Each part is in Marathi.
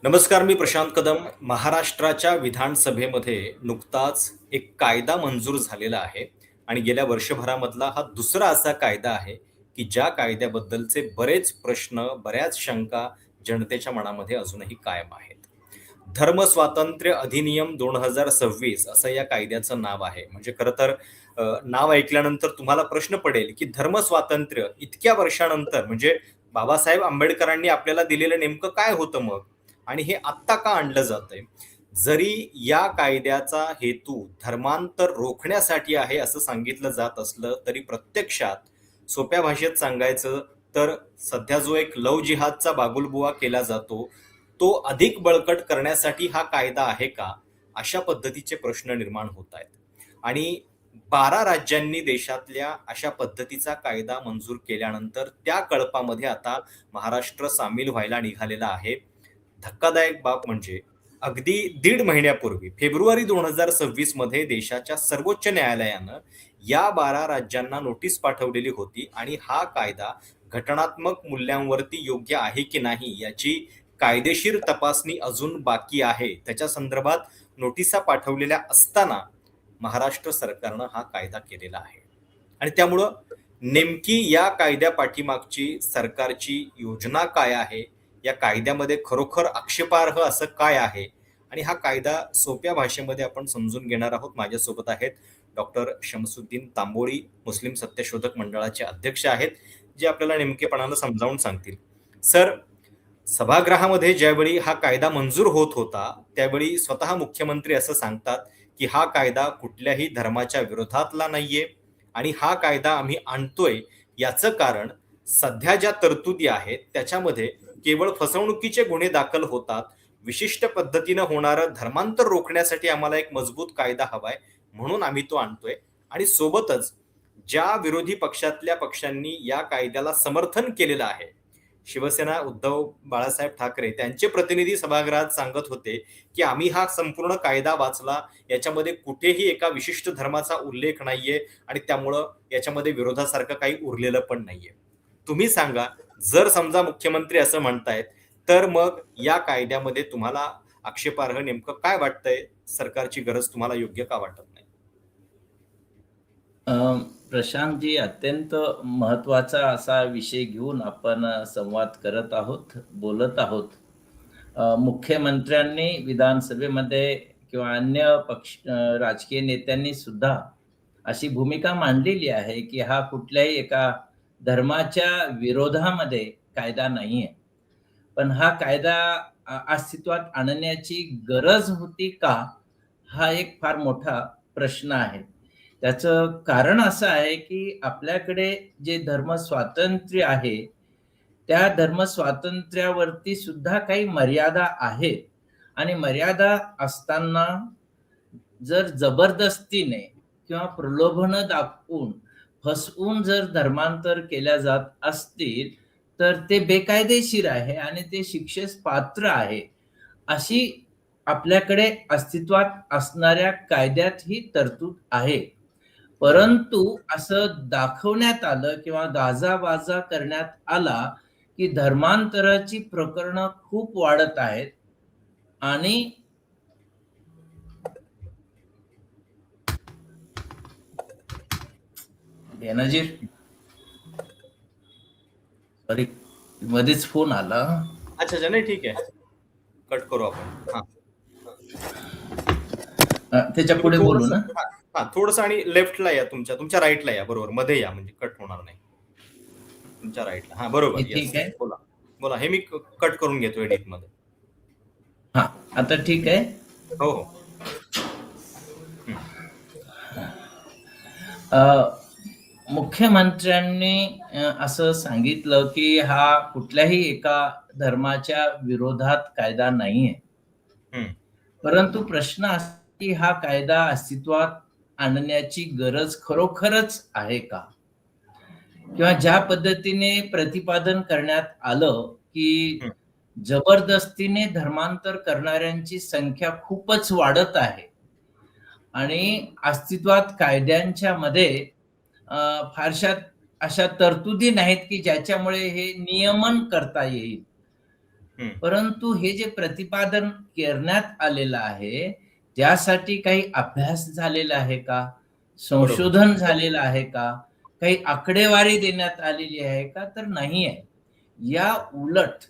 नमस्कार, मी प्रशांत कदम. महाराष्ट्राच्या विधानसभेमध्ये नुकताच एक कायदा मंजूर झालेला आहे आणि गेल्या वर्षभरामधला हा दुसरा असा कायदा आहे, की ज्या कायद्याबद्दलचे बरेच प्रश्न, बऱ्याच शंका जनतेच्या मनामध्ये अजूनही कायम आहेत. धर्मस्वातंत्र्य अधिनियम 2026 असं या कायद्याचं नाव आहे. म्हणजे खरं तर नाव ऐकल्यानंतर तुम्हाला प्रश्न पडेल, की धर्मस्वातंत्र्य इतक्या वर्षानंतर म्हणजे बाबासाहेब आंबेडकरांनी आपल्याला दिलेलं नेमकं काय होतं मग? आणि हे आत्ता का आणलं जातंय? जरी या कायद्याचा हेतू धर्मांतर रोखण्यासाठी आहे असं सांगितलं जात असलं, तरी प्रत्यक्षात सोप्या भाषेत सांगायचं तर सध्या जो एक लव्ह जिहादचा बागुलबुवा केला जातो, तो अधिक बळकट करण्यासाठी हा कायदा आहे का? अशा पद्धतीचे प्रश्न निर्माण होत आहेत. आणि 12 राज्यांनी देशातल्या अशा पद्धतीचा कायदा मंजूर केल्यानंतर त्या कळपामध्ये आता महाराष्ट्र सामील व्हायला निघालेला आहे. धक्कादायक बाब म्हणजे अगदी दीड महिन्यापूर्वी फेब्रुवारी 2026 मध्ये देशाच्या सर्वोच्च न्यायालयानं या 12 राज्यांना नोटीस पाठवलेली होती आणि हा कायदा घटनात्मक मूल्यांवरती योग्य आहे की नाही याची कायदेशीर तपासणी अजून बाकी आहे. त्याच्या संदर्भात नोटिसा पाठवलेल्या असताना महाराष्ट्र सरकारनं हा कायदा केलेला आहे. आणि त्यामुळं नेमकी या कायद्या पाठीमागची सरकारची योजना काय आहे? या कायद्यामध्ये खरोखर आक्षेपार्ह असं काय आहे? आणि हा कायदा सोप्या भाषेमध्ये आपण समजून घेणार आहोत. माझ्यासोबत आहेत डॉक्टर शमसुद्दीन तांबोळी, मुस्लिम सत्यशोधक मंडळाचे अध्यक्ष आहेत, जे आपल्याला नेमकेपणानं समजावून सांगतील. सर, सभागृहामध्ये ज्यावेळी हा कायदा मंजूर होत होता, त्यावेळी स्वतः मुख्यमंत्री असं सांगतात, की हा कायदा कुठल्याही धर्माच्या विरोधातला नाहीये आणि हा कायदा आम्ही आणतोय याचं कारण सध्या ज्या तरतुदी आहेत त्याच्यामध्ये केवळ फसवणुकीचे गुन्हे दाखल होतात. विशिष्ट पद्धतीनं होणारं धर्मांतर रोखण्यासाठी आम्हाला एक मजबूत कायदा हवाय, म्हणून आम्ही तो आणतोय. आणि सोबतच ज्या विरोधी पक्षातल्या पक्षांनी या कायद्याला समर्थन केलेलं आहे, शिवसेना उद्धव बाळासाहेब ठाकरे त्यांचे प्रतिनिधी सभागृहात सांगत होते, की आम्ही हा संपूर्ण कायदा वाचला. याच्यामध्ये कुठेही एका विशिष्ट धर्माचा उल्लेख नाहीये आणि त्यामुळं याच्यामध्ये विरोधासारखं काही उरलेलं पण नाहीये. तुम्ही सांगा, जर समजा मुख्यमंत्री असं म्हणतायत, तर मग या कायद्यामध्ये तुम्हाला आक्षेपार्ह नेमकं काय वाटतंय? सरकारची गरज तुम्हाला योग्य का वाटत नाही? अ, प्रशांतजी, अत्यंत महत्त्वाचा असा विषय घेऊन आपण संवाद करत आहोत, बोलत आहोत. मुख्यमंत्र्यांनी विधानसभेमध्ये किंवा अन्य राजकीय नेत्यांनी सुद्धा अशी भूमिका मांडलेली आहे, की हा कुठल्याही एका धर्माच्या विरोधामध्ये कायदा नाहीये. पण हा कायदा अस्तित्वात आणण्याची गरज होती का? हा एक फार मोठा प्रश्न आहे. त्याचं कारण असं आहे, की आपल्याकडे जे धर्मस्वातंत्र्य आहे, त्या धर्मस्वातंत्र्यावरती सुद्धा काही मर्यादा आहेत आणि मर्यादा असताना जर जबरदस्तीने किंवा प्रलोभनं दाखवून, फसवून जर धर्मांतर केल्या जात असतील, तर ते बेकायदेशीर आहे आणि ते शिक्षेस पात्र आहे. अशी आपल्याकडे अस्तित्वात असणाऱ्या कायद्यात ही तरतूद आहे. बरोबर. परंतु असं दाखवण्यात आलं किंवा गाजावाजा करण्यात आला, की धर्मांतराची प्रकरणं खूप वाढत आहेत आणि बेनजीर, सॉरी, मध्येच फोन आला. अच्छा, अच्छा. नाही, ठीक आहे. कट करू आपण. हां. त्याच्या तुम्ही पुढे बोलू थोडंसं ना? हां, हां. थोडंसं आणि लेफ्टला या तुमच्या राइटला या. बरोबर. मध्ये या म्हणजे कट होणार नाही. तुमच्या राइटला. हां, बरोबर. हे येस. ठीक आहे. बोला. बोला. हे मी कट करून घेतो एडिटमध्ये. हा, आता ठीक आहे. हो, हो. हं. अ, मुख्यमंत्र्यांनी असं सांगितलं, की हा कुठल्याही एका धर्माच्या विरोधात कायदा नाहीये. हं. परंतु प्रश्न असा, की हा कायदा अस्तित्वात आणण्याची गरज खरोखरच आहे का? किंवा ज्या पद्धतीने प्रतिपादन करण्यात आलं, की हं. जबरदस्तीने धर्मांतर करणाऱ्यांची संख्या खूपच वाढत आहे आणि अस्तित्वात कायद्यांच्या मध्ये फारशा अशा तरतुदी नाहीत, की ज्याच्यामुळे हे नियमन करता येईल. हं. परंतु हे जे प्रतिपादन करण्यात आलेलं आहे, त्यासाठी काही अभ्यास झालेला आहे का? बरोबर. संशोधन झालेलं आहे का? काही आकडेवारी देण्यात आलेली आहे का? तर नाही आहे. या उलट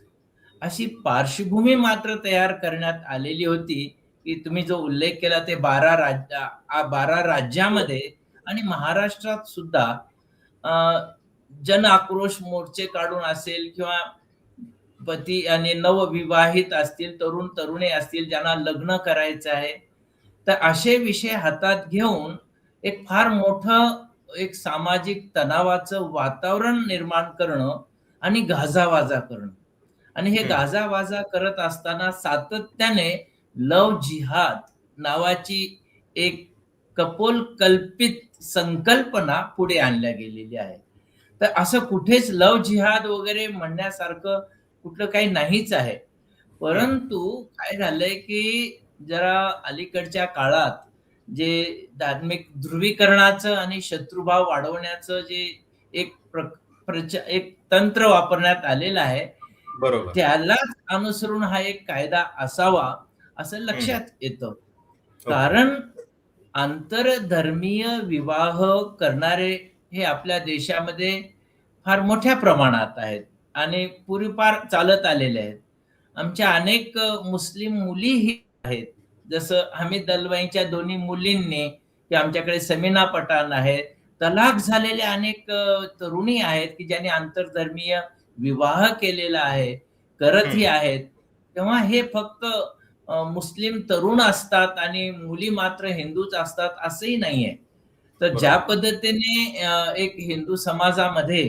अशी पार्श्वभूमी मात्र तयार करण्यात आलेली होती, की तुम्ही जो उल्लेख केला ते 12 हो. राज्यामध्ये आणि महाराष्ट्रात सुद्धा अ, जन आक्रोश मोर्चे काढून असेल किंवा पती आणि नवविवाहित असतील, तरुण-तरुणी असतील, ज्यांना लग्न करायचं आहे, तर असे विषय हातात घेऊन एक फार मोठं एक सामाजिक तणावाचं वातावरण निर्माण करणं आणि गाजावाजा करणं. आणि हे हं. गाजावाजा करत असताना सातत्याने लव्ह जिहाद नावाची एक कपोलकल्पित संकल्पना पुढे आणल्या गेलेली आहे. तर असं कुठेच लव्ह जिहाद वगैरे म्हणण्यासारखं कुठलं काही नाहीच आहे. हं. परंतु काय झालंय, की जरा अलीकडच्या काळात जे धार्मिक ध्रुवीकरणाचं आणि शत्रुभाव वाढवण्याचं जे एक एक तंत्र वापरण्यात आलेलं आहे, बरोबर. त्यालाच अनुसरून हा एक कायदा असावा, असं हं. लक्षात येतं. ओके. कारण आंतरधर्मीय विवाह करणारे हे आपल्या देशामध्ये फार मोठ्या प्रमाणात आहेत आणि पूर्वीपार चालत आलेले आहेत. आमच्या अनेक मुस्लिम मुलीही आहेत. जसं हमीद दलवाईंच्या दोन्ही मुलींनी, की आमच्याकडे समीना पठाण आहेत. तलाक झालेल्या अनेक तरुणी आहेत, की ज्यांनी आंतरधर्मीय विवाह केलेला आहे, करतही हं. आहेत. तेव्हा हे फक्त मुस्लिम तरुण असतात आणि मुली मात्र हिंदूच असतात असंही नाहीये. तर ज्या बरोबर. पद्धतीने एक हिंदू समाजामध्ये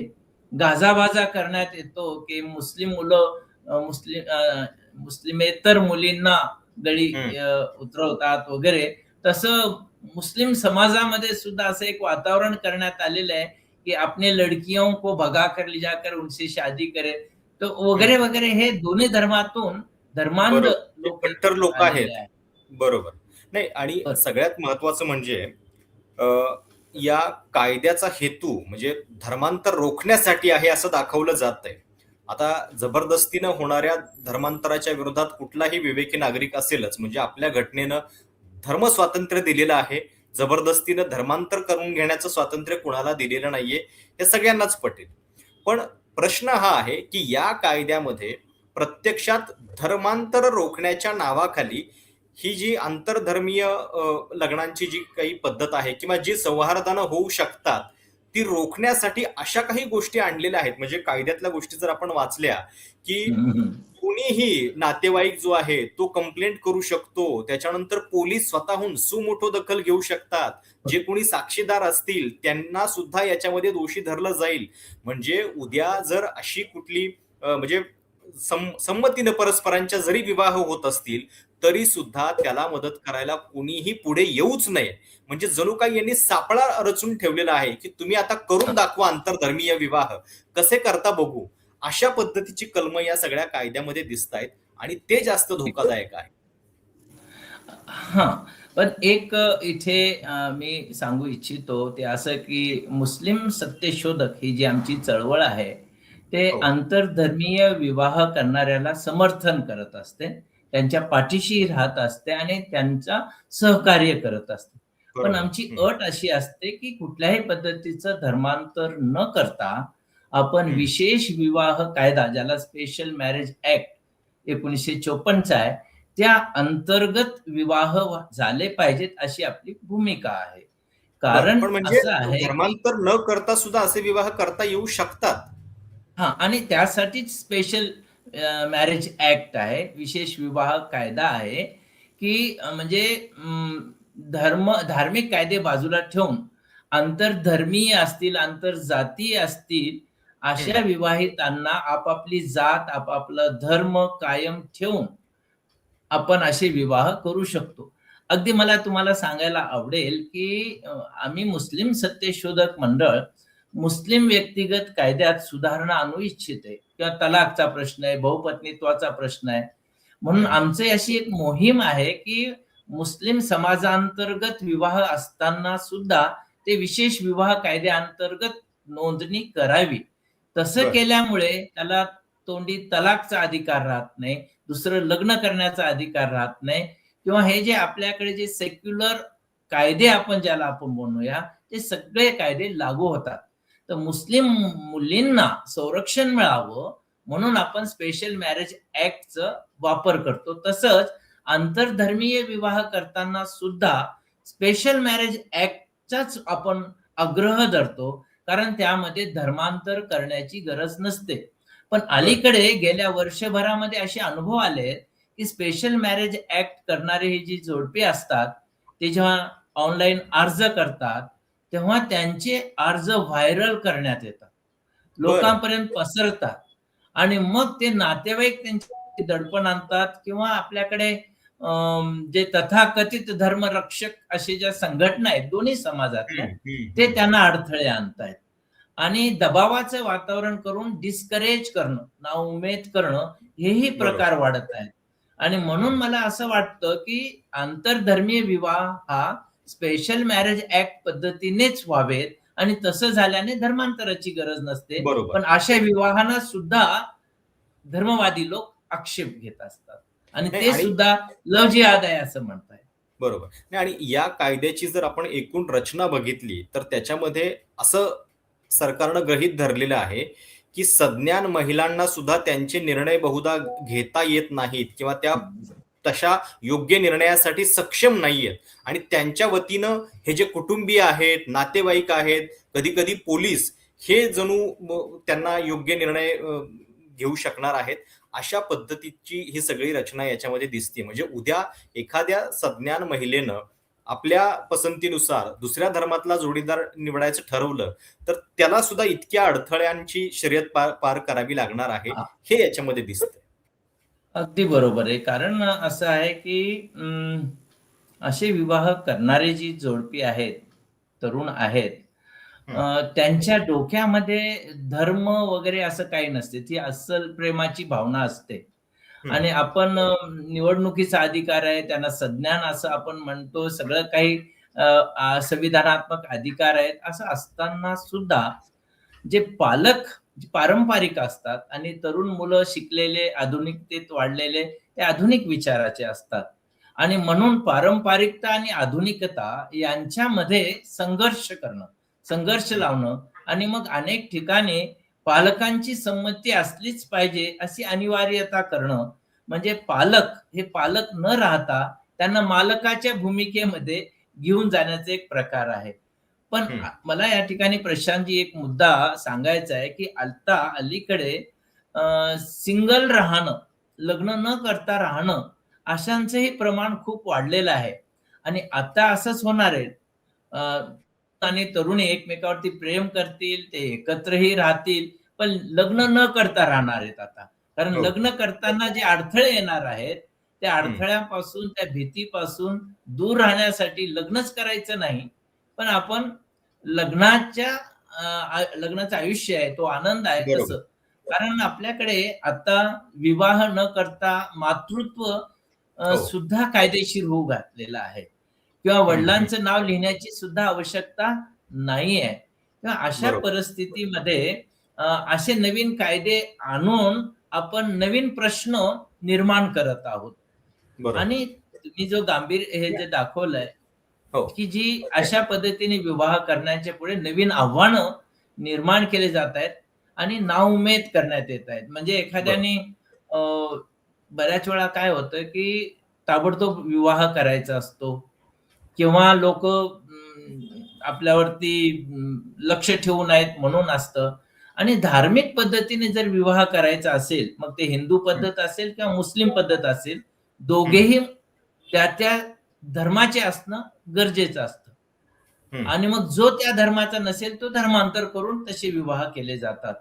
गाजावाजा करण्यात येतो, की मुस्लिम मुलं मुस्लिमेतर मुलींना गळी हं. उतरवतात वगैरे, तसं मुस्लिम समाजामध्ये सुद्धा असं एक वातावरण करण्यात आलेलं आहे, की अपने लड़कियों को भगा कर ले जाकर उनसे शादी करे. तो हं. वगैरे, वगैरे हे दोन्ही धर्मातून धर्मांध बरोबर. जे लोक कट्टर इथे लोकं आहेत. आलेले आहेत. बरोबर. नाही आणि बरं. सगळ्यात महत्त्वाचं म्हणजे अ, या कायद्याचा हेतू म्हणजे धर्मांतर रोखण्यासाठी आहे असं दाखवलं जातंय. आता जबरदस्तीनं होणाऱ्या धर्मांतराच्या विरोधात कुठलाही विवेकी नागरिक असेलच. म्हणजे आपल्या घटनेनं धर्मस्वातंत्र्य दिलेलं आहे. जबरदस्तीनं धर्मांतर करून घेण्याचं स्वातंत्र्य कुणाला दिलेलं नाहीये. हे सगळ्यांनाच पटेल. पण प्रश्न हा आहे, की या कायद्यामध्ये प्रत्यक्षात धर्मांतर रोखण्याच्या नावाखाली ही जी आंतरधर्मीय लग्नांची जी काही पद्धत आहे किंवा जी सौहार्दानं होऊ शकतात, ती रोखण्यासाठी अशा काही गोष्टी आणलेल्या आहेत. म्हणजे कायद्यातल्या गोष्टी जर आपण वाचल्या, की हं, हं. कोणीही नातेवाईक जो आहे तो कंप्लेंट करू शकतो. त्याच्यानंतर पोलीस स्वतःहून सुमोटो दखल घेऊ शकतात. जे कोणी साक्षीदार असतील त्यांना सुद्धा याच्यामध्ये दोषी धरलं जाईल. म्हणजे उद्या जर अशी कुठली म्हणजे संमतीनं परस्परांच्या जरी विवाह होत असतील, तरी सुद्धा त्याला मदत करायला कोणीही पुढे येऊच नये. म्हणजे जणू काही यांनी सापळा रचून ठेवलेला आहे, की तुम्ही आता करून दाखवा आंतरधर्मीय विवाह. कसे करता बघू. अशा पद्धतीची कलमं या सगळ्या कायद्यामध्ये दिसतायत आणि ते जास्त धोकादायक आहे. हां. पण एक इथे मी सांगू इच्छितो ते असं, की मुस्लिम सत्यशोधक ही जी आमची चळवळ आहे, ते हो. आंतरधर्मीय विवाह करणाऱ्याला समर्थन करत असते. त्यांच्या पाठीशी राहत असते आणि त्यांचा सहकार्य करत असते. पण बरोबर. आमची हं. अट अशी असते, की कुठल्याही पद्धतीचं धर्मांतर न करता आपण हं. विशेष विवाह कायदा, ज्याला स्पेशल मॅरेज ॲक्ट 1954 चा आहे, त्या अंतर्गत विवाह झाले पाहिजेत अशी आपली भूमिका आहे. बरं. कारण पण म्हणजे असं आहे, की धर्मांतर न करता सुद्धा असे विवाह करता येऊ शकतात. हां आणि त्यासाठीच स्पेशल मॅरेज ॲक्ट आहे. विशेष विवाह कायदा आहे, की म्हणजे धार्मिक कायदे बाजूला ठेवून आंतरधर्मीय असतील, आंतरजातीय असतील, हं. अशा विवाहितांना आपापली जात, आपापला धर्म कायम ठेवून आपण असे विवाह करू शकतो. अगदी मला तुम्हाला सांगायला आवडेल, की आम्ही मुस्लिम सत्यशोधक मंडळ मुस्लिम व्यक्तिगत कायद्यात सुधारणा आणू इच्छिते किंवा तलाकचा प्रश्न आहे, बहुपत्नीत्वाचा प्रश्न आहे. म्हणून हं. आमची अशी एक मोहीम आहे, की मुस्लिम समाजांतर्गत विवाह असताना सुद्धा ते विशेष विवाह कायद्याअंतर्गत नोंदणी करावी. तसं बरं. केल्यामुळे त्याला तोंडी तलाकचा अधिकार राहत नाही, दुसरं लग्न करण्याचा अधिकार राहत नाही किंवा हे जे आपल्याकडे जे सेक्युलर कायदे आपण ज्याला आपण म्हणूया, ते सगळे कायदे लागू होतात. तर मुस्लिम मुलींना संरक्षण मिळावं म्हणून आपण स्पेशल मॅरेज ऍक्टचा वापर करतो. तसंच आंतरधर्मीय विवाह करताना सुद्धा स्पेशल मॅरेज ऍक्टचाच आपण आग्रह धरतो, कारण त्यामध्ये धर्मांतर करण्याची गरज नसते. पण बरं. अलीकडे गेल्या वर्षभरामध्ये असे अनुभव आले की स्पेशल मॅरेज ऍक्ट करणारे ही जी जोडपी असतात, ते जेव्हा ऑनलाईन अर्ज करतात, तेव्हा त्यांचे अर्ज व्हायरल करण्यात येतात. बरं. लोकांपर्यंत पसरतात आणि मग ते नातेवाईक त्यांची दडपण आणतात किंवा आपल्याकडे जे तथाकथित धर्मरक्षक असे ज्या संघटना आहेत दोन्ही समाजातल्या, हं, हं, ते हं. त्यांना अडथळे आणतायत आणि दबावाचं वातावरण करून डिस्करेज करणं, नाउमेद करणं हेही बरोबर. प्रकार वाढत आहेत. आणि म्हणून हं. मला असं वाटतं, की आंतरधर्मीय विवाह हा स्पेशल मॅरेज ॲक्ट पद्धतीनेच व्हावेत आणि तसं झाल्याने धर्मांतराची गरज नसते. बरोबर. पण अशा विवाहांना सुद्धा धर्मवादी लोक आक्षेप घेत असतात आणि नाही ते आणि सुद्धा लव्ह जिहाद आहे असं म्हणतायत. बरोबर. नाही आणि या कायद्याची जर आपण एकूण रचना बघितली, तर त्याच्यामध्ये असं सरकारनं गृहीत धरलेलं आहे, की सज्ञान महिलांना सुद्धा त्यांचे निर्णय बहुधा घेता येत नाहीत किंवा त्या तशा योग्य निर्णयासाठी सक्षम नाहीयेत आणि त्यांच्या वतीनं हे जे कुटुंबीय आहेत, नातेवाईक आहेत, कधी-कधी पोलीस हे जणू त्यांना योग्य निर्णय घेऊ शकणार आहेत. अशा पद्धतीची ही सगळी रचना याच्यामध्ये दिसते. म्हणजे उद्या एखाद्या सज्ञान महिलेनं आपल्या पसंतीनुसार दुसऱ्या धर्मातला जोडीदार निवडायचं ठरवलं, तर त्याला सुद्धा इतक्या अडथळ्यांची शर्यत पार पार करावी लागणार आहे, हे याच्यामध्ये दिसतंय. अगदी बरोबर आहे. कारण असं आहे, की असे विवाह करणारे जी जोडपी आहेत, तरुण आहेत, हं, त्यांच्या डोक्यामध्ये धर्म वगैरे असं काही नसते. ती अस्सल प्रेमाची भावना असते. हं, आणि आपण निवडणुकीचा अधिकार आहे, त्यांना सज्ञान असं आपण म्हणतो. सगळं काही अ, संविधानात्मक अधिकार आहेत. असं असताना सुद्धा जे पालक जे पारंपरिक असतात आणि तरुण मुलं शिकलेले, आधुनिकतेत वाढलेले, ते आधुनिक विचाराचे असतात. आणि म्हणून पारंपरिकता आणि आधुनिकता यांच्यामध्ये संघर्ष करणं, संघर्ष हं. लावणं आणि मग अनेक ठिकाणी पालकांची संमती असलीच पाहिजे अशी अनिवार्यता करणं, म्हणजे पालक हे पालक न राहता त्यांना मालकाच्या भूमिकेमध्ये घेऊन जाण्याचा एक प्रकार आहे. पण हं. मला या ठिकाणी प्रशांतजी एक मुद्दा सांगायचा आहे, की आता अलीकडे सिंगल राहणं, लग्न न करता राहणं, अशांचंही प्रमाण खूप वाढलेलं आहे. आणि आता असंच होणार आहे. अ, आणि तरुणी एकमेकावरती प्रेम करतील, ते एकत्रही राहतील, पण लग्न न करता राहणार आहेत आता. कारण हो. लग्न करताना जे अडथळे येणार आहेत, त्या हं. अडथळ्यापासून, त्या भीतीपासून दूर राहण्यासाठी लग्नच करायचं नाही, पण आपण लग्नाच्या लग्नाचं आयुष्य आहे, तो आनंद आहे बरोबर. तसं. कारण आपल्याकडे आता विवाह न करता मातृत्व हो. सुद्धा कायदेशीर होऊ घातलेलं आहे किंवा हं, हं. वडिलांचं नाव लिहिण्याची सुद्धा आवश्यकता नाही आहे. तर अशा बरोबर. परिस्थितीमध्ये असे नवीन कायदे आणून आपण नवीन प्रश्न निर्माण करत आहोत. बरोबर. आणि तुम्ही जो गांभीर्य हे जे दाखवलंय, हो. की जी अशा पद्धतीने विवाह करण्याच्या पुढे नवीन आव्हानं निर्माण केले जात आहेत आणि नाउमेद करण्यात येत आहेत. म्हणजे बरोबर. एखाद्याने अ, बऱ्याच वेळा काय होतं, की ताबडतोब विवाह करायचा असतो किंवा लोकं आपल्यावरती लक्ष ठेवू नयेत म्हणून असतं आणि धार्मिक पद्धतीने जर विवाह करायचा असेल, मग ते हिंदू हं, पद्धत असेल किंवा मुस्लिम पद्धत असेल, हं, दोघेही त्या धर्माचे असणं गरजेचं असतं. हं. आणि मग जो त्या धर्माचा नसेल, तो धर्मांतर करून तसे विवाह केले जातात.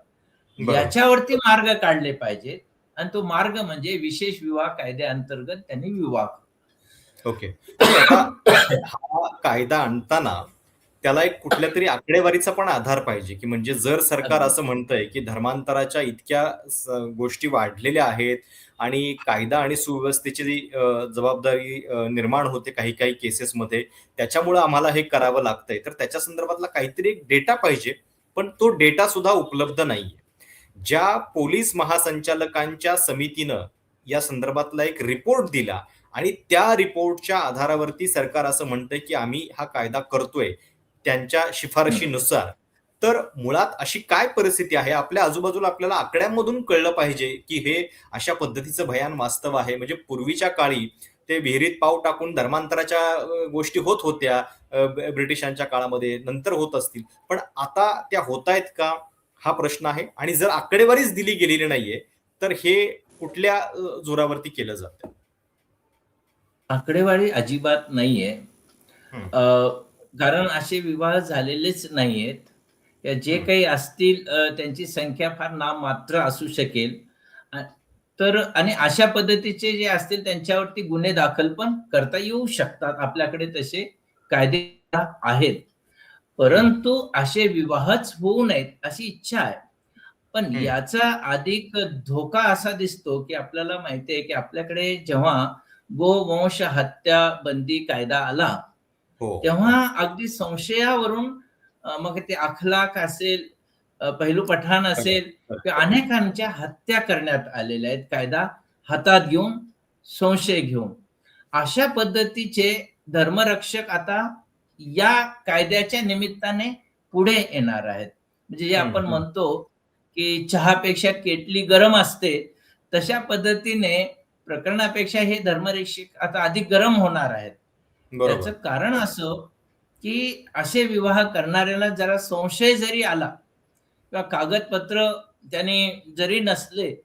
बरोबर. याच्यावरती मार्ग काढले पाहिजेत आणि तो मार्ग म्हणजे विशेष विवाह कायद्याअंतर्गत त्यांनी विवाह. ओके. नाही आता हा कायदा आणताना त्याला एक कुठल्यातरी आकडेवारीचा पण आधार पाहिजे, की म्हणजे जर सरकार अगदी. असं म्हणतंय, की धर्मांतराच्या इतक्या गोष्टी वाढलेल्या आहेत आणि कायदा आणि सुव्यवस्थेची जी जबाबदारी निर्माण होते काही-काही केसेसमध्ये, त्याच्यामुळं आम्हाला हे करावं लागतंय. तर त्याच्या संदर्भातला काहीतरी एक डेटा पाहिजे, पण तो डेटा सुद्धा उपलब्ध नाहीये. ज्या पोलीस महासंचालकांच्या समितीनं या संदर्भातला एक रिपोर्ट दिला आणि त्या रिपोर्टच्या आधारावरती सरकार असं म्हणतंय की आम्ही हा कायदा करतोय त्यांच्या हं. शिफारशीनुसार. तर मुळात अशी काय परिस्थिती आहे आपल्या आजूबाजूला, आपल्याला आकड्यांमधून कळलं पाहिजे की हे अशा पद्धतीचं भयान वास्तव आहे. म्हणजे पूर्वीच्या काळी ते विहिरीत पाव टाकून धर्मांतराच्या गोष्टी होत होत्या ब्रिटिशांच्या काळामध्ये, नंतर होत असतील. पण आता त्या होतायत का? हा प्रश्न आहे. आणि जर आकडेवारीच दिली गेलेली नाहीये, तर हे कुठल्या जोरावरती केलं जातंय? आकडेवारी अजिबात नाहीये. हं, अ, कारण असे विवाह झालेलेच नाहीयेत. जे हं. काही असतील त्यांची संख्या फार नाममात्र असू शकेल. अ, तर आणि अशा पद्धतीचे जे असतील त्यांच्यावरती गुन्हे दाखल पण करता येऊ शकतात. आपल्याकडे तसे कायदे आहेत. हं, परंतु असे विवाहच होऊ नयेत अशी इच्छा आहे. पण हं. याचा अधिक धोका असा दिसतो, की आपल्याला माहिती आहे, की आपल्याकडे जेव्हा गोवंश हत्या बंदी कायदा आला, हो, तेव्हा हो. अगदी संशयावरून मग ते अखलाक असेल, पहिलू पठाण खरं, असेल खरं, किंवा खरं. अनेकांच्या हत्या करण्यात आलेल्या आहेत कायदा हातात घेऊन, संशय घेऊन. अशा पद्धतीचे धर्मरक्षक आता या कायद्याच्या निमित्ताने पुढे येणार आहेत. म्हणजे जे हं, आपण हं. म्हणतो, की चहापेक्षा केटली गरम असते, तशा पद्धतीने प्रकरणापेक्षा हे धर्मरक्षक आता अधिक गरम होणार आहेत. त्याचं बरोबर. कारण असं, की असे विवाह करणाऱ्याला जरा संशय जरी आला किंवा कागदपत्र त्याने जरी नसले,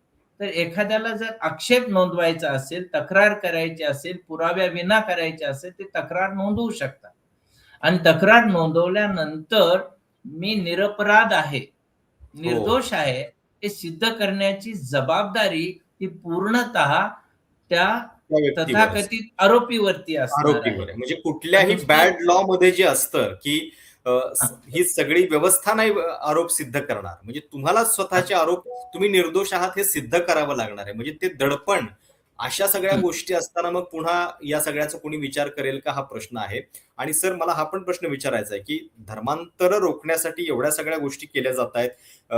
तर एखाद्याला जर आक्षेप नोंदवायचा असेल, तक्रार करायची असेल, पुराव्याविना करायची असेल, ते तक्रार नोंदवू शकतात. आणि तक्रार नोंदवल्यानंतर मी निरपराध आहे, हो. निर्दोष आहे, हे सिद्ध करण्याची जबाबदारी ही पूर्णतः त्या त्या व्यक्तीवरच. तथाकथित आरोपीवरती असणार आहे. आरोपीवर आहे. म्हणजे आणि कुठल्याही नुसती बॅड लॉमध्ये जे असतं, की ही सगळी व्यवस्था नाही आरोप सिद्ध करणार. म्हणजे तुम्हालाच स्वतःचे आरोप, तुम्ही निर्दोष आहात हे सिद्ध करावं लागणार आहे. म्हणजे ते दडपण, अशा सगळ्या हं. गोष्टी असताना मग पुन्हा या सगळ्याचा कोणी विचार करेल का, हा प्रश्न आहे. आणि सर मला हा पण प्रश्न विचारायचा आहे, की धर्मांतर रोखण्यासाठी एवढ्या सगळ्या गोष्टी केल्या जातायत. अ,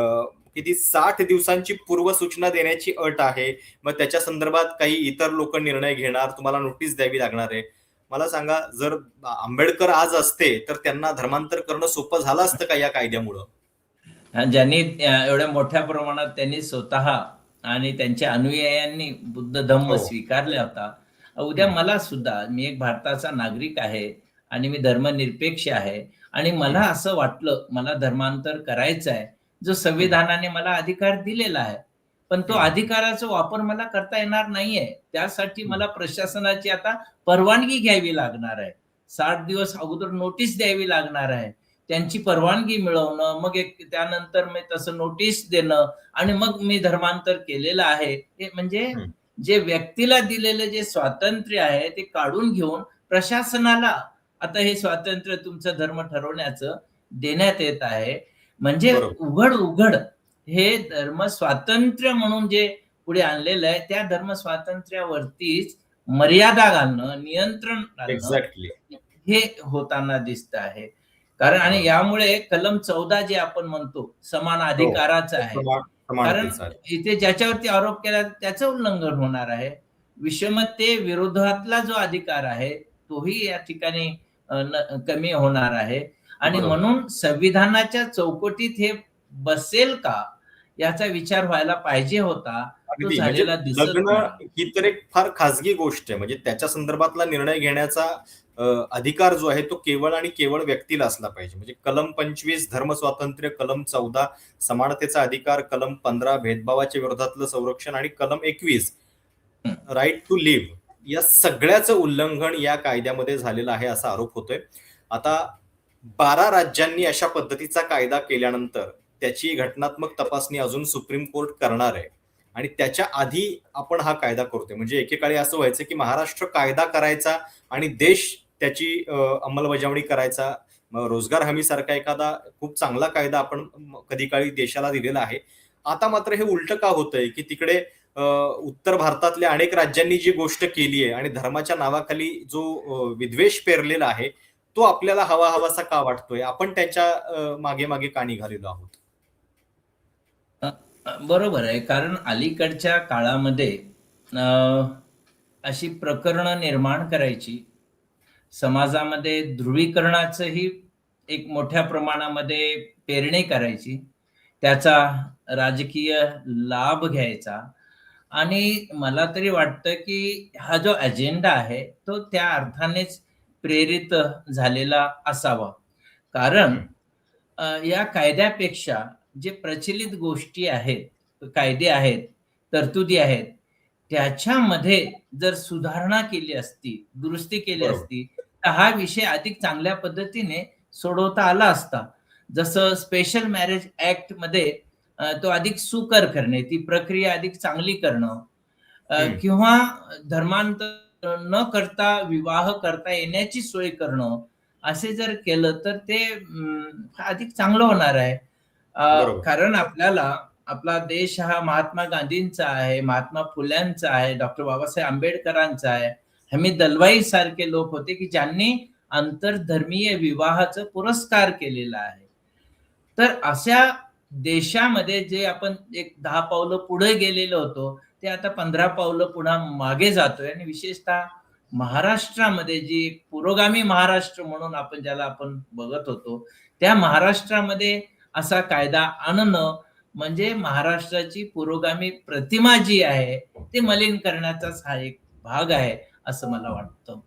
किती 60 दिवसांची पूर्वसूचना देण्याची अट आहे. मग त्याच्या संदर्भात काही इतर लोक निर्णय घेणार, तुम्हाला नोटीस द्यावी लागणार आहे. मला सांगा, जर आंबेडकर आज असते, तर त्यांना धर्मांतर करणं सोपं झालं असतं का या कायद्यामुळं? ज्यांनी एवढ्या मोठ्या प्रमाणात त्यांनी स्वतः आणि त्यांच्या अनुयायांनी बुद्ध धम्म हो. स्वीकारला होता. उद्या हं, मला सुद्धा मी एक भारताचा नागरिक आहे आणि मी धर्मनिरपेक्ष आहे आणि मला हं, असं वाटलं, मला धर्मांतर करायचं आहे, जो हं, संविधानाने मला अधिकार दिलेला आहे. पण तो हं, अधिकाराचा वापर मला करता येणार नाहीये. त्यासाठी हं, मला प्रशासनाची आता परवानगी घ्यावी लागणार आहे. 60 दिवस अगोदर नोटीस द्यावी लागणार आहे. त्यांची परवानगी मिळवणं, मग एक त्यानंतर मी तसं नोटीस देणं आणि मग मी धर्मांतर केलेलं आहे. हे म्हणजे हं. जे व्यक्तीला दिलेलं जे स्वातंत्र्य आहे, ते काढून घेऊन प्रशासनाला आता हे स्वातंत्र्य तुमचा धर्म ठरवण्याचं देण्यात येत आहे. म्हणजे बरोबर. उघड-उघड हे धर्म स्वातंत्र्य म्हणून जे पुढे आणलेलं आहे, त्या धर्म स्वातंत्र्यावरतीच मर्यादा घालणं, नियंत्रण घालणं, एक्झॅक्टली. हे होताना दिसतं आहे. कारण आणि बरोबर. यामुळे कलम 14 जे आपण म्हणतो, समान हो. अधिकाराचं आहे. कारण समानतेचा. इथे ज्याच्यावरती आरोप केला त्याचं उल्लंघन होणार आहे. विषमते विरोधातला जो अधिकार आहे, तोही या ठिकाणी कमी होणार आहे आणि बरोबर. म्हणून संविधानाच्या चौकटीत हे बसेल का? याचा विचार व्हायला पाहिजे होता. तो अगदी. म्हणजे झालेला दिसत लग्न नाही. ही तर एक फार खाजगी गोष्ट आहे. म्हणजे त्याच्या संदर्भातला निर्णय घेण्याचा अ, अधिकार जो आहे तो केवळ आणि केवळ व्यक्तीला असला पाहिजे. म्हणजे कलम 25 धर्मस्वातंत्र्य, कलम 14 समानतेचा अधिकार, कलम 15 भेदभावाच्या विरोधातलं संरक्षण आणि कलम 21 हं. राइट टू लिव्ह, या सगळ्याचं उल्लंघन या कायद्यामध्ये झालेलं आहे असा आरोप होतोय. आता 12 राज्यांनी अशा पद्धतीचा कायदा केल्यानंतर त्याची घटनात्मक तपासणी अजून सुप्रीम कोर्ट करणार आहे. आणि त्याच्या आधी आपण हा कायदा करतोय. म्हणजे एकेकाळी असं व्हायचं, की महाराष्ट्र कायदा करायचा आणि देश त्याची अंमलबजावणी करायचा. मग रोजगार हमीसारखा एखादा खूप चांगला कायदा आपण कधी काळी देशाला दिलेला आहे. आता मात्र हे उलटं का होतंय, की तिकडे उत्तर भारतातल्या अनेक राज्यांनी जी गोष्ट केली आहे आणि धर्माच्या नावाखाली जो विद्वेष पेरलेला आहे, तो आपल्याला हवा-हवासा का वाटतोय? आपण त्याच्या मागे-मागे का निघालेलो आहोत? बरोबर आहे. कारण अलीकडच्या काळामध्ये अ, अशी प्रकरणं निर्माण करायची, समाजामध्ये ध्रुवीकरणाचंही एक मोठ्या प्रमाणामध्ये पेरणी करायची, त्याचा राजकीय लाभ घ्यायचा आणि मला तरी वाटतं, की हा जो अजेंडा आहे, तो त्या अर्थानेच प्रेरित झालेला असावा. कारण हं, या कायद्यापेक्षा जे प्रचलित गोष्टी आहेत, कायदे आहेत, तरतुदी आहेत, त्याच्यामध्ये जर सुधारणा केली असती, दुरुस्ती केली बरोबर. असती, तर हा विषय अधिक चांगल्या पद्धतीने सोडवता आला असता. जसं स्पेशल मॅरेज ॲक्टमध्ये तो अधिक सुकर करणे, ती प्रक्रिया अधिक चांगली करणं हं, किंवा धर्मांतर न करता विवाह करता येण्याची सोय करणं, असे जर केलं तर ते अधिक चांगलं होणार आहे. बरोबर. कारण आपल्याला आपला देश हा महात्मा गांधींचा आहे, महात्मा फुल्यांचा आहे, डॉक्टर बाबासाहेब आंबेडकरांचा आहे. हमीद दलवाई सारखे लोक होते, की ज्यांनी आंतरधर्मीय विवाहाचा पुरस्कार केलेला आहे. तर अशा देशामध्ये जे आपण एक 10 पावलं पुढे गेलेलो होतो, ते आता 15 पावलं पुन्हा मागे जातोय आणि विशेषतः महाराष्ट्रामध्ये जी एक पुरोगामी महाराष्ट्र म्हणून आपण ज्याला आपण बघत होतो, त्या महाराष्ट्रामध्ये असा कायदा आणणं म्हणजे महाराष्ट्राची पुरोगामी प्रतिमा जी आहे, ती मलिन करण्याचाच हा एक भाग आहे, असं मला वाटतं.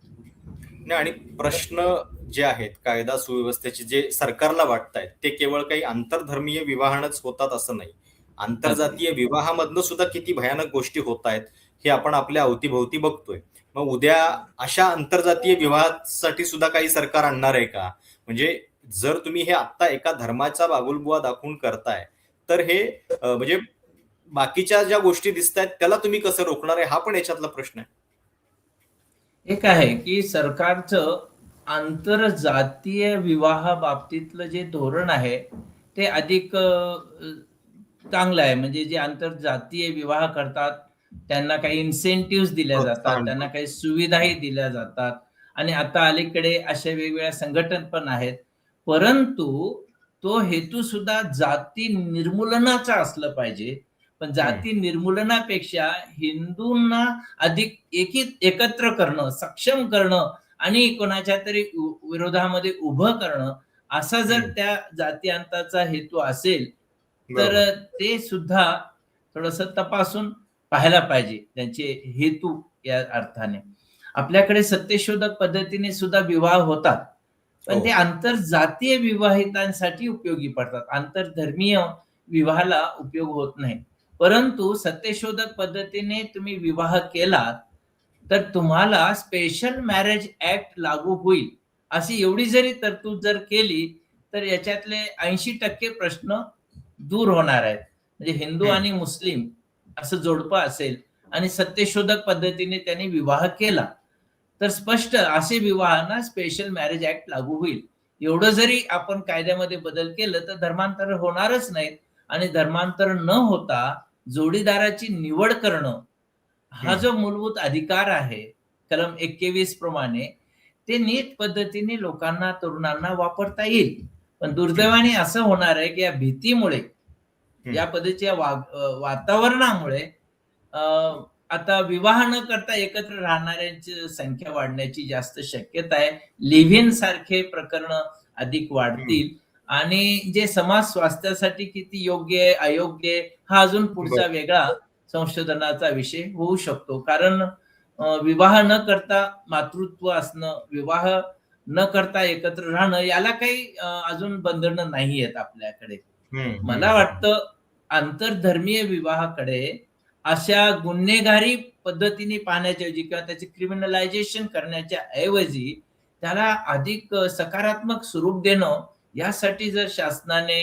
नाही आणि प्रश्न जे आहेत कायदा सुव्यवस्थेचे जे सरकारला वाटतायत, ते केवळ काही आंतरधर्मीय विवाहानच होतात असं नाही. अगदी. आंतरजातीय विवाहामधनं सुद्धा किती भयानक गोष्टी होतायत, हे आपण आपल्या अवतीभोवती बघतोय. मग उद्या अशा आंतरजातीय विवाहासाठी सुद्धा काही सरकार आणणार आहे का? म्हणजे जर तुम्ही हे आत्ता एका धर्माचा बागुलबुवा दाखवून करताय, तर हे म्हणजे बाकीच्या ज्या गोष्टी दिसतायत त्याला तुम्ही कसं रोखणार आहे, हा पण याच्यातला प्रश्न आहे. एक आहे, की सरकारचं आंतरजातीय विवाहाबाबतीतलं जे धोरण आहे, ते अधिक चांगलं आहे. म्हणजे जे आंतरजातीय विवाह करतात, त्यांना काही इन्सेंटिव्हज दिल्या जातात, प्रोत्साहन त्यांना पण. काही सुविधाही दिल्या जातात आणि आता अलीकडे अशा वेगवेगळ्या संघटना पण आहेत. परंतु तो हेतू सुद्धा जाती निर्मूलनाचा असलं पाहिजे. पण हं, जाती निर्मूलनापेक्षा हिंदूंना अधिक एकत्र करणं, सक्षम करणं आणि कोणाच्या तरी विरोधामध्ये उभं करणं, असा जर हं. त्या जातीअंताचा हेतू असेल, तर बरोबर. ते सुद्धा थोडंसं तपासून पाहायला पाहिजे, त्यांचे हेतू या अर्थाने. आपल्याकडे सत्यशोधक पद्धतीने सुद्धा विवाह होतात. हो. पण ते आंतरजातीय विवाहितांसाठी उपयोगी पडतात. आंतरधर्मीय विवाहाला उपयोग होत नाही. परंतु सत्यशोधक पद्धतीने तुम्ही विवाह केलात, तर तुम्हाला स्पेशल मॅरेज ॲक्ट लागू होईल. अशी एवढी जरी तरतूद जर केली, तर याच्यातले 80% प्रश्न दूर होणार आहेत. म्हणजे हिंदू हं, आणि मुस्लिम असं जोडपं असेल आणि सत्यशोधक पद्धतीने त्यांनी विवाह केला, तर स्पष्ट असे विवाहांना स्पेशल मॅरेज ॲक्ट लागू होईल. एवढं जरी आपण कायद्यामध्ये बदल केलं, तर धर्मांतर होणारच नाहीत आणि धर्मांतर न होता जोडीदाराची निवड करणं, हा हं. जो मूलभूत अधिकार आहे, कलम 21 प्रमाणे, ते नीट पद्धतीने लोकांना, तरुणांना वापरता येईल. पण हं, दुर्दैवाने असं होणार आहे, की या भीतीमुळे, हं. या पद्धतीच्या वातावरणामुळे अ, आता विवाह न करता एकत्र राहणाऱ्यांची संख्या वाढण्याची जास्त शक्यता आहे. लिव्ह इन सारखे प्रकरणं अधिक हं. वाढतील आणि जे समाज स्वास्थ्यासाठी किती योग्य आहे, अयोग्य आहे, हा अजून पुढचा बरोबर. वेगळा संशोधनाचा विषय होऊ शकतो. कारण विवाह न करता मातृत्व असणं, विवाह न करता एकत्र राहणं, याला काही अजून बंधनं नाहीयेत आपल्याकडे. हं, हं, मला हं. वाटतं आंतरधर्मीय विवाहाकडे अशा गुन्हेगारी पद्धतीने पाहण्याच्या ऐवजी किंवा त्याचे क्रिमिनलायझेशन करण्याच्या ऐवजी त्याला अधिक सकारात्मक स्वरूप देणं, यासाठी जर शासनाने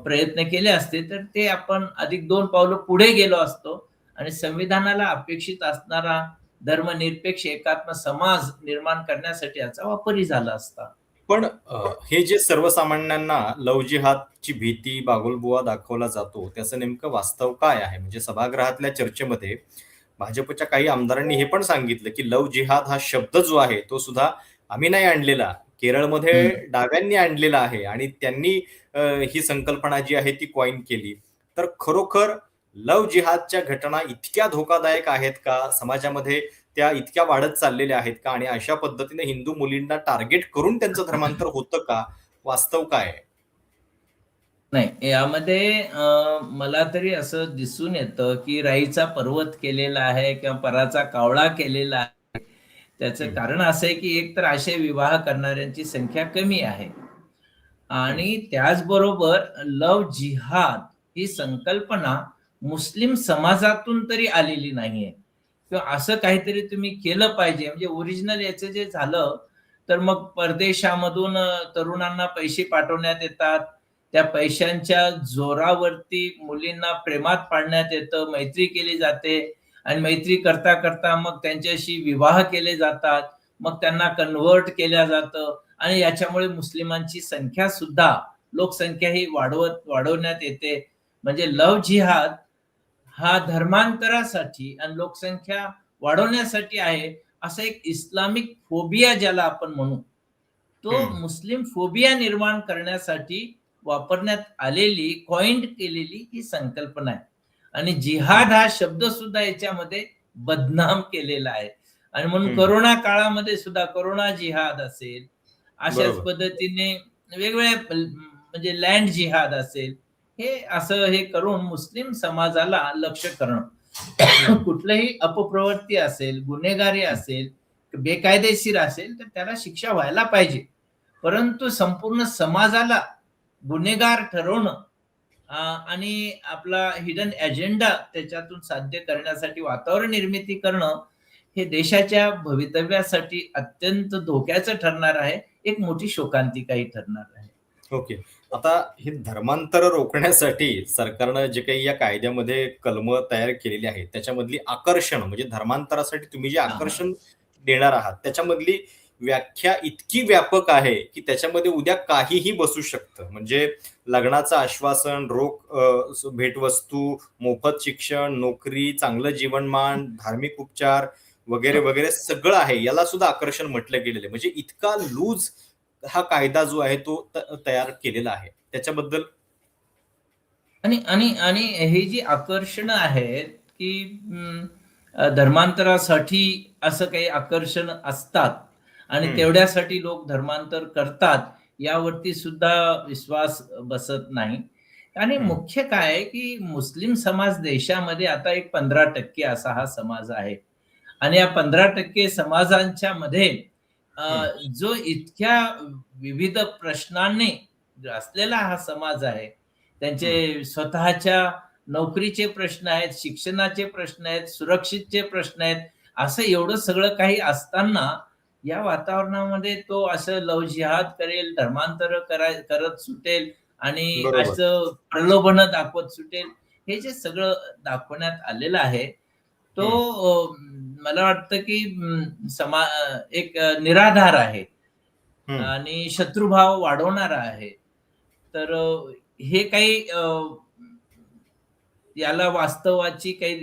प्रयत्न केले असते, तर ते आपण अधिक 2 पावलं पुढे गेलो असतो आणि संविधानाला अपेक्षित असणारा धर्मनिरपेक्ष एकात्म समाज निर्माण करण्यासाठी याचा वापरही झाला असता. पण हे जे सर्वसामान्यांना लव्ह जिहादची भीती, बागुलबुवा दाखवला जातो, त्याचं नेमकं वास्तव काय आहे? म्हणजे सभागृहातल्या चर्चेमध्ये भाजपच्या काही आमदारांनी हे पण सांगितलं, की लव्ह जिहाद हा शब्द जो आहे, तो सुद्धा आम्ही नाही आणलेला. केरळमध्ये हं, डाव्यांनी आणलेला आहे आणि त्यांनी ही संकल्पना जी आहे ती कॉइन केली. तर खरोखर लव्ह जिहादच्या घटना इतक्या धोकादायक आहेत का? समाजामध्ये त्या इतक्या वाढत चाललेल्या आहेत का? आणि अशा पद्धतीने हिंदू मुलींना टार्गेट करून त्यांचं धर्मांतर होतं का? वास्तव काय आहे? नाही, यामध्ये मला तरी असं दिसून येतं, की राईचा पर्वत केलेला आहे किंवा पराचा कावळा केलेला आहे. त्याचं हं, कारण असं आहे, की एकतर असे विवाह करणाऱ्यांची संख्या कमी आहे हं, आणि त्याचबरोबर लव्ह जिहाद ही संकल्पना मुस्लिम समाजातून तरी आलेली नाहीये किंवा असं काहीतरी तुम्ही केलं पाहिजे. म्हणजे ओरिजिनल याचं जे झालं, तर मग परदेशामधून तरुणांना पैसे पाठवण्यात येतात. त्या पैशांच्या जोरावरती मुलींना प्रेमात पाडण्यात येतं, मैत्री केली जाते आणि मैत्री करता करता मग त्यांच्याशी विवाह केले जातात. मग त्यांना कन्व्हर्ट केलं जातं आणि याच्यामुळे मुस्लिमांची संख्या सुद्धा, लोकसंख्या ही वाढवण्यात येते. म्हणजे लव्ह जिहाद हा धर्मांतरासाठी आणि लोकसंख्या वाढवण्यासाठी आहे, असा एक इस्लामिक फोबिया ज्याला आपण म्हणू, तो हं, मुस्लिम फोबिया निर्माण करण्यासाठी वापरण्यात आलेली, कॉइन्ड केलेली ही संकल्पना आहे. आणि हं, जिहाद हा शब्द सुद्धा याच्यामध्ये बदनाम केलेला आहे. आणि म्हणून हं. करोना काळामध्ये सुद्धा करोना जिहाद असेल, अशाच बरोबर. पद्धतीने वेगवेगळ्या म्हणजे लँड जिहाद असेल, हे असं हे करून मुस्लिम समाजाला लक्ष्य करणं. हं, कुठलीही अपप्रवृत्ती असेल, गुन्हेगारी हं. असेल, बेकायदेशीर असेल, तर त्याला शिक्षा व्हायला पाहिजे. परंतु संपूर्ण समाजाला गुन्हेगार ठरवणं आणि आपला हिडन अजेंडा त्याच्यातून साध्य करण्यासाठी वातावरण निर्मिती करणं, हे देशाच्या भवितव्यासाठी अत्यंत धोक्याचं ठरणार आहे. एक मोठी शोकांतिकाही ठरणार आहे. ओके. आता हे धर्मांतर रोखण्यासाठी सरकारनं जे काही या कायद्यामध्ये कलमं तयार केलेली आहेत, त्याच्यामधली आकर्षण म्हणजे धर्मांतरासाठी तुम्ही जे हां, हां. आकर्षण देणार आहात, त्याच्यामधली व्याख्या इतकी व्यापक आहे, की त्याच्यामध्ये उद्या काहीही बसू शकतं. म्हणजे लग्नाचं आश्वासन, रोख भेटवस्तू, मोफत शिक्षण, नोकरी, चांगलं जीवनमान, धार्मिक उपचार वगैरे, वगैरे सगळं आहे. याला सुद्धा आकर्षण म्हटलं गेलेलं आहे. म्हणजे इतका लूज हा कायदा जो आहे तो तयार केलेला आहे. त्याच्याबद्दल आणि आणि आणि ही जी आकर्षणं आहेत, की धर्मांतरासाठी असं काही आकर्षण असतात आणि हं, तेवढ्यासाठी लोक धर्मांतर करतात, यावरती सुद्धा विश्वास बसत नाही. आणि हं, मुख्य काय आहे, की मुस्लिम समाज देशामध्ये आता एक 15% असा हा समाज आहे. आणि या 15% समाजांच्या मध्ये अ, हं, जो इतक्या विविध प्रश्नांनी ग्रासलेला हा समाज आहे. हं, त्यांचे स्वतःच्या नोकरीचे प्रश्न आहेत, शिक्षणाचे प्रश्न आहेत, सुरक्षेचे प्रश्न आहेत. असं एवढं सगळं काही असताना या वातावरणामध्ये तो असं लव्ह जिहाद करेल, धर्मांतर करत सुटेल आणि बरोबर. असं प्रलोभनं दाखवत सुटेल. हे जे सगळं दाखवण्यात आलेलं आहे, तो हं, मला वाटतं की एक निराधार आहे हं, आणि शत्रुभाव वाढवणारा आहे. तर हे काही याला वास्तवाची काही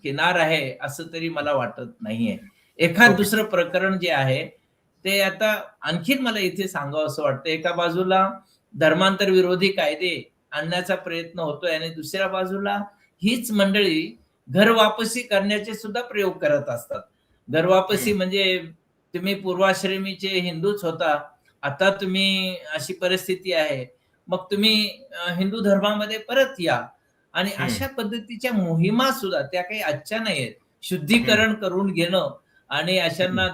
किनार आहे असं तरी मला वाटत नाहीये. एखाद ओके. दुसरं प्रकरण जे आहे, ते आता आणखीन मला इथे सांगावसं वाटतं. एका बाजूला धर्मांतर विरोधी कायदे आणण्याचा प्रयत्न होतोय आणि दुसऱ्या बाजूला हीच मंडळी घर वापसी करण्याचे सुद्धा प्रयोग करत असतात. घर वापसी हं, म्हणजे तुम्ही पूर्वाश्रमीचे हिंदूच होता. आता तुम्ही अशी परिस्थिती आहे. मग तुम्ही हिंदू धर्मामध्ये परत या. आणि हं, अशा पद्धतीच्या मोहिमा सुद्धा त्या काही आजच्या नाहीयेत. हं, शुद्धीकरण करून घेणं आणि हं. अशांना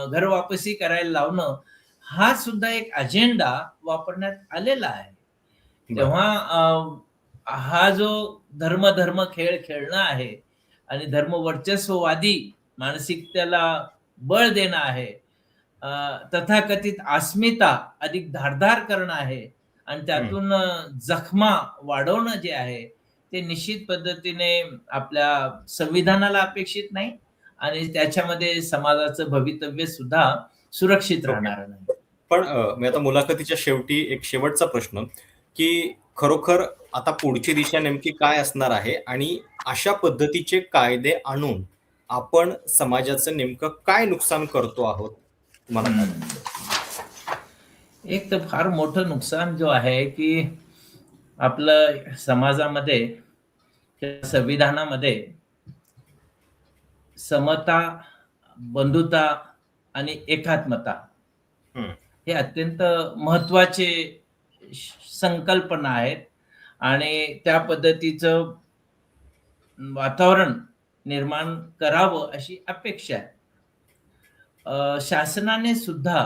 घर वापसी करायला लावणं, हा सुद्धा एक अजेंडा वापरण्यात आलेला आहे. बरं. तेव्हा हा जो धर्म खेळ खेळणं आहे आणि धर्मवर्चस्ववादी मानसिकतेला बळ देणं आहे. अ, तथाकथित अस्मिता अधिक धारदार करणं आहे आणि हं. त्यातून जखमा वाढवणं जे आहे, ते निश्चित पद्धतीने आपल्या संविधानाला अपेक्षित नाही आणि त्याच्यामध्ये समाजाचं भवितव्य सुद्धा सुरक्षित ओके. राहणार नाही. पण मी आता मुलाखतीच्या शेवटी एक शेवटचा प्रश्न, की खरोखर आता पुढची दिशा नेमकी काय असणार आहे? आणि अशा पद्धतीचे कायदे आणून आपण समाजाचं नेमकं काय नुकसान करतो आहोत? तुम्हाला काय वाटतं? हं. एक तर फार मोठं नुकसान जो आहे, की आपलं समाजामध्ये किंवा संविधानामध्ये समता, बंधुता आणि एकात्मता हं, हे अत्यंत महत्वाचे संकल्पना आहेत आणि त्या पद्धतीचं वातावरण निर्माण करावं अशी अपेक्षा आहे. शासनाने सुद्धा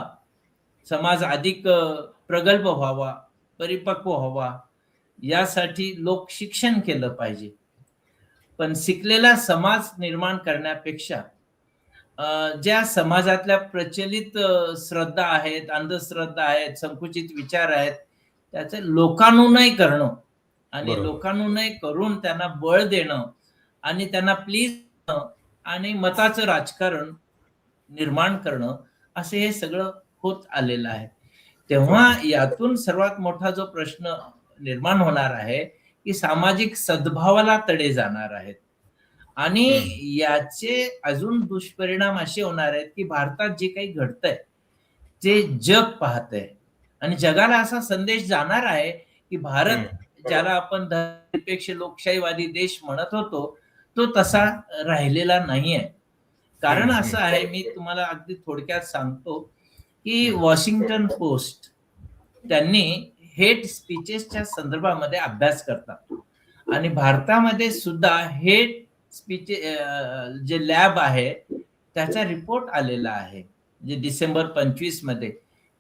समाज अधिक प्रगल्भ व्हावा, परिपक्व व्हावा, यासाठी लोक शिक्षण केलं पाहिजे. पण शिकलेला समाज निर्माण करण्यापेक्षा ज्या समाजातल्या प्रचलित श्रद्धा आहेत, अंधश्रद्धा आहेत, संकुचित विचार आहेत, त्याचं लोकानुनय करणं आणि बरोबर. लोकानुनय करून त्यांना बळ देणं आणि त्यांना प्लीज आणि मताचं राजकारण निर्माण करणं, असं हे सगळं होत आलेलं आहे. तेव्हा ओके. यातून सर्वात मोठा जो प्रश्न निर्माण होणार आहे, की सामाजिक सद्भावाला तडे जाणार आहेत. आणि हं, याचे अजून दुष्परिणाम असे होणार आहेत, की भारतात जे काही घडतंय, ते जग पाहतंय आणि जगाला असा संदेश जाणार आहे, की भारत हं. ज्याला बरोबर. आपण धर्मनिरपेक्ष लोकशाहीवादी देश म्हणत होतो, तो तसा राहिलेला नाहीये. कारण हं, असं हं. आहे, मी बरोबर. तुम्हाला अगदी थोडक्यात सांगतो, की हं, वॉशिंग्टन पोस्ट त्यांनी हेट स्पीचेसच्या संदर्भामध्ये अभ्यास करतात आणि भारतामध्ये सुद्धा हेट स्पीच जे लॅब आहे, त्याचा रिपोर्ट आलेला आहे. जे डिसेंबर 25 मध्ये.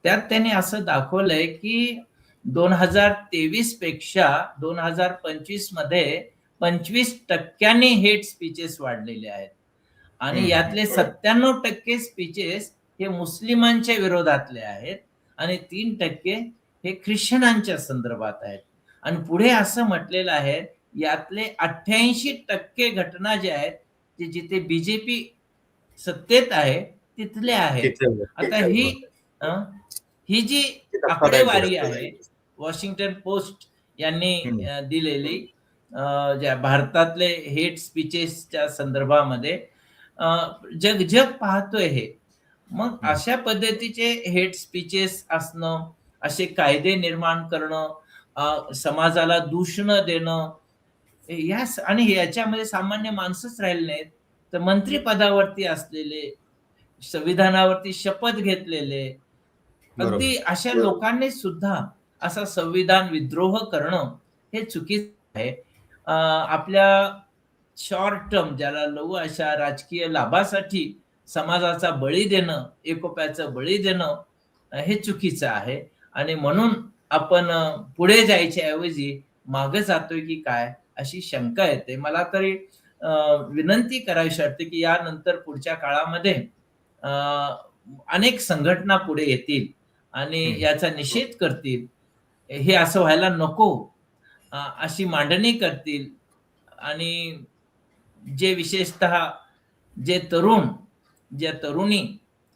त्यात त्यांनी असं दाखवलंय, की 2023 पेक्षा 2025 मध्ये 25% हेट स्पीचेस वाढलेले आहेत. आणि हं, हं. यातले बरोबर. 97% स्पीचेस हे मुस्लिमांच्या विरोधातले आहेत आणि 3% हे ख्रिश्चनांच्या संदर्भात आहेत. आणि पुढे असं म्हटलेलं आहे, यातले 88% घटना ज्या आहेत, ते जिथे बीजेपी सत्तेत आहे, तिथले आहेत. तिथे आता ही बरोबर. अ, ही जी ही धक्कादायक आकडेवारी गोष्ट आहे, आहे. वॉशिंग्टन पोस्ट यांनी हं, दिलेली, ज्या भारतातले हेट स्पीचेसच्या संदर्भामध्ये अ, जग जग पाहतोय हे. मग हं, अशा पद्धतीचे हेट स्पीचेस असणं, असे कायदे निर्माण करणं, समाजाला दूषणं देणं, आणि याच्यामध्ये सामान्य माणसंच राहिले नाहीत, तर मंत्रिपदावरती असलेले, संविधानावरती शपथ घेतलेले, बरोबर. अगदी अशा लोकांनी सुद्धा असा संविधान विद्रोह करणं हे चुकीचं आहे. आपल्या शॉर्ट टर्म, ज्याला लघु अशा राजकीय लाभासाठी समाजाचा बळी देणं, एकोप्याचं बळी देणं, हे चुकीचं आहे आणि म्हणून आपण पुढे जायच्या ऐवजी मागे जातोय की काय, अशी शंका येते. मला तरी अ, विनंती करावीशी वाटते, की यानंतर पुढच्या काळामध्ये अ, अनेक संघटना पुढे येतील आणि हं, याचा निषेध करतील. हे असं व्हायला नको, अशी मांडणी करतील आणि जे विशेषतः जे तरुण, ज्या तरुणी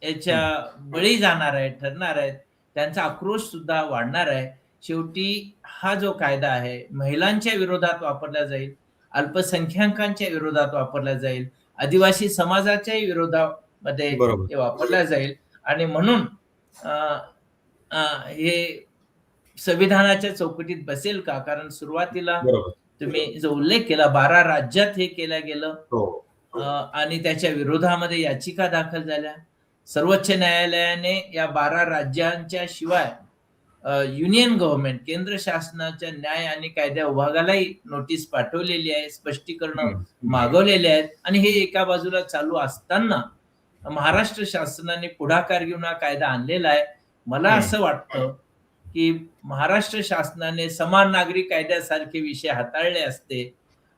याच्या हं, बळी जाणार आहेत, ठरणार आहेत, त्यांचा आक्रोश सुद्धा वाढणार आहे. शेवटी हा जो कायदा आहे, महिलांच्या विरोधात वापरला जाईल, अल्पसंख्याकांच्या विरोधात वापरला जाईल, आदिवासी समाजाच्याही विरोधामध्ये बरोबर. हे वापरला जाईल आणि म्हणून अ, अ, हे संविधानाच्या चौकटीत बसेल का? कारण सुरुवातीला बरोबर. तुम्ही जो उल्लेख केला, 12 राज्यात हे केलं गेलं. हो. आणि त्याच्या विरोधामध्ये याचिका दाखल झाल्या. सर्वोच्च न्यायालयाने या 12 राज्यांच्या शिवाय युनियन गव्हर्नमेंट, केंद्र शासनाच्या न्याय आणि कायदा विभागालाही नोटीस पाठवलेली आहे, स्पष्टीकरण हं, हं, मागवलेले आहेत आणि हे एका बाजूला चालू असताना महाराष्ट्र शासनाने पुढाकार घेऊन हा कायदा आणलेला आहे. मला हं, असं वाटतं, की महाराष्ट्र शासनाने समान नागरी कायद्यासारखे विषय हाताळले असते.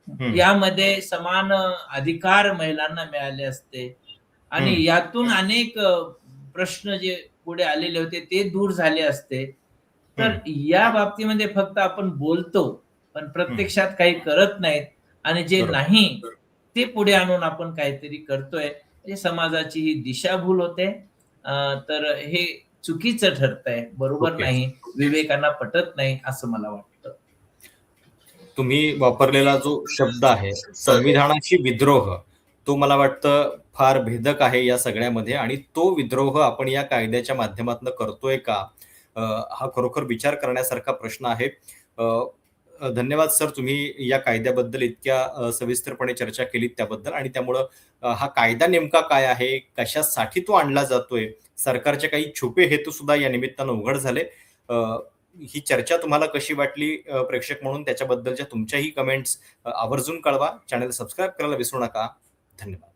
हं, यामध्ये समान अधिकार महिलांना मिळाले असते आणि हं, यातून अनेक प्रश्न जे पुढे आलेले होते ते दूर झाले असते. तर हं, या बाबतीमध्ये फक्त आपण बोलतो, पण हं. प्रत्यक्षात काही करत नाहीत आणि जे बरोबर. नाही ते पुढे आणून आपण काहीतरी करतोय. म्हणजे समाजाची ही दिशाभूल होते. तर हे चुकीचं ठरतंय, बरोबर ओके. नाही, विवेकांना पटत नाही असं मला वाटतं. तुम्ही वापरलेला जो शब्द आहे, संविधानाशी विद्रोह, तो मला वाटतं फार भेदक आहे या सगळ्यामध्ये आणि तो विद्रोह आपण या कायद्याच्या माध्यमातून करतोय का? अ, हा खरोखर विचार करण्यासारखा प्रश्न आहे. अ, धन्यवाद सर, तुम्ही या कायद्याबद्दल इतक्या सविस्तरपणे चर्चा केलीत त्याबद्दल आणि त्यामुळं हा कायदा नेमका काय आहे, कशासाठी तो आणला जातोय, सरकारचे काही छुपे हेतू सुद्धा या निमित्तानं उघड झाले. अ, ही चर्चा तुम्हाला कशी वाटली प्रेक्षक म्हणून त्याच्याबद्दलच्या तुमच्याही कमेंट्स आवर्जून कळवा. चॅनल सबस्क्राईब करायला विसरू नका. धन्यवाद.